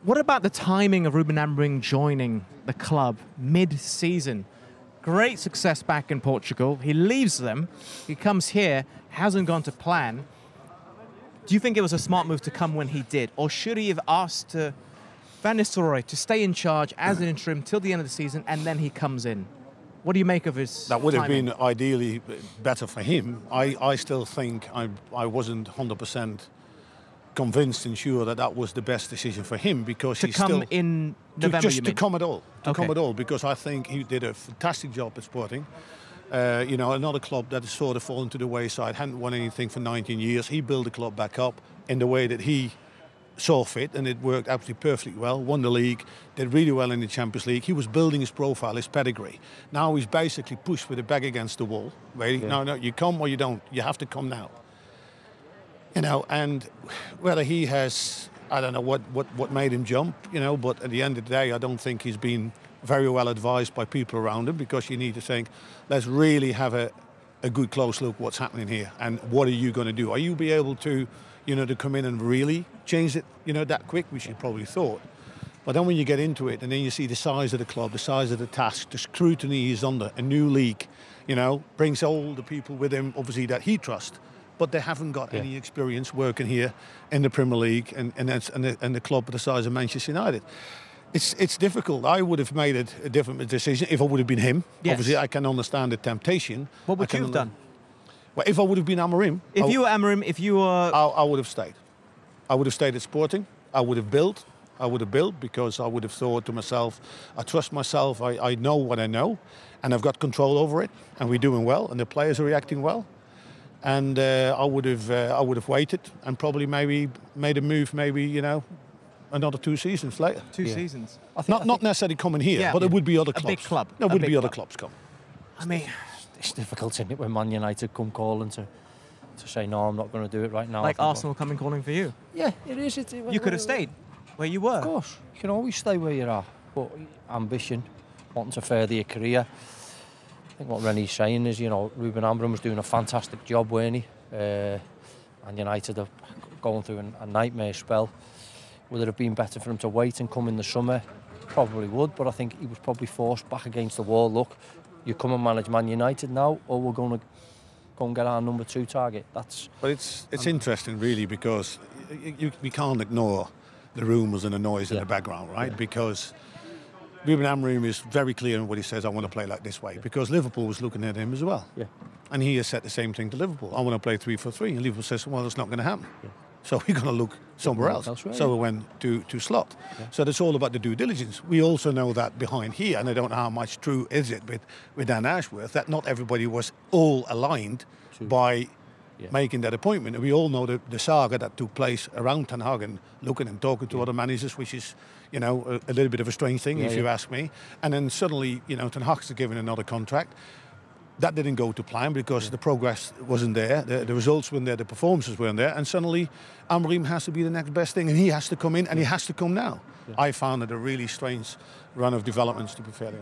What about the timing of Ruben Amorim joining the club mid-season? Great success back in Portugal. He leaves them. He comes here, hasn't gone to plan. Do you think it was a smart move to come when he did? Or should he have asked Van Nistelrooy to stay in charge as an interim till the end of the season and then he comes in? What do you make of his That would have timing? been ideally better for him. I still think I wasn't 100% convinced and sure that that was the best decision for him, because to he's come still in November, to come at all, Okay. come at all, because I think he did a fantastic job at Sporting. You know, another club that has sort of fallen to the wayside, hadn't won anything for 19 years. He built the club back up in the way that he saw fit, and it worked absolutely perfectly well. Won the league, did really well in the Champions League. He was building his profile, his pedigree. Now he's basically pushed with a back against the wall. Right? Yeah. No, you come or you don't. You have to come now. You know, and whether he has, I don't know what made him jump, you know, but at the end of the day, I don't think he's been very well advised by people around him, because you need to think, let's really have a good close look what's happening here, and what are you going to do? Are you be able to, you know, to come in and really change it, you know, that quick, which you probably thought. But then when you get into it and then you see the size of the club, the size of the task, the scrutiny he's under, a new league, you know, brings all the people with him, obviously, that he trusts. But they haven't got any experience working here in the Premier League and the club the size of Manchester United. It's difficult. I would have made it a different decision if I would have been him. Yes. Obviously, I can understand the temptation. What would you have done? Well, if I would have been Amorim... If you were Amorim, if you were... I would have stayed. I would have stayed at Sporting. I would have built. Because I would have thought to myself, I trust myself, I know what I know, and I've got control over it, and we're doing well, and the players are reacting well. And I would have waited and probably maybe made a move, maybe, you know, another 2 seasons later. Two seasons. Not necessarily coming here, but it would be other clubs. A big club. There would be other clubs coming. I mean, It's difficult, isn't it, when Man United come calling to say, no, I'm not going to do it right now. like Arsenal coming calling for you. Yeah, it is. You could have stayed where you were. Of course. You can always stay where you're at. But ambition, wanting to further your career. I think what Rene's saying is, you know, Ruben Amorim was doing a fantastic job, weren't he? And United are going through a nightmare spell. Would it have been better for him to wait and come in the summer? Probably would, but I think he was probably forced back against the wall. Look, you come and manage Man United now, or we're going to go and get our number 2 target. But it's interesting, really, because we can't ignore the rumours and the noise in the background, right? Yeah. Because Ruben Amorim is very clear in what he says, I want to play like this way, because Liverpool was looking at him as well. Yeah. And he has said the same thing to Liverpool. I want to play 3-4-3. And Liverpool says, well, it's not going to happen. Yeah. So we're going to look somewhere else. Right, so we went to slot. Yeah. So that's all about the due diligence. We also know that behind here, and I don't know how much true is it with Dan Ashworth, that not everybody was all aligned by making that appointment. And we all know the saga that took place around Ten Hag and looking and talking to other managers, which is, you know, a little bit of a strange thing, if you ask me. And then suddenly, you know, Ten Hag's given another contract. That didn't go to plan because the progress wasn't there, the results weren't there, the performances weren't there, and suddenly Amorim has to be the next best thing, and he has to come in, and he has to come now. I found it a really strange run of developments, to be fair.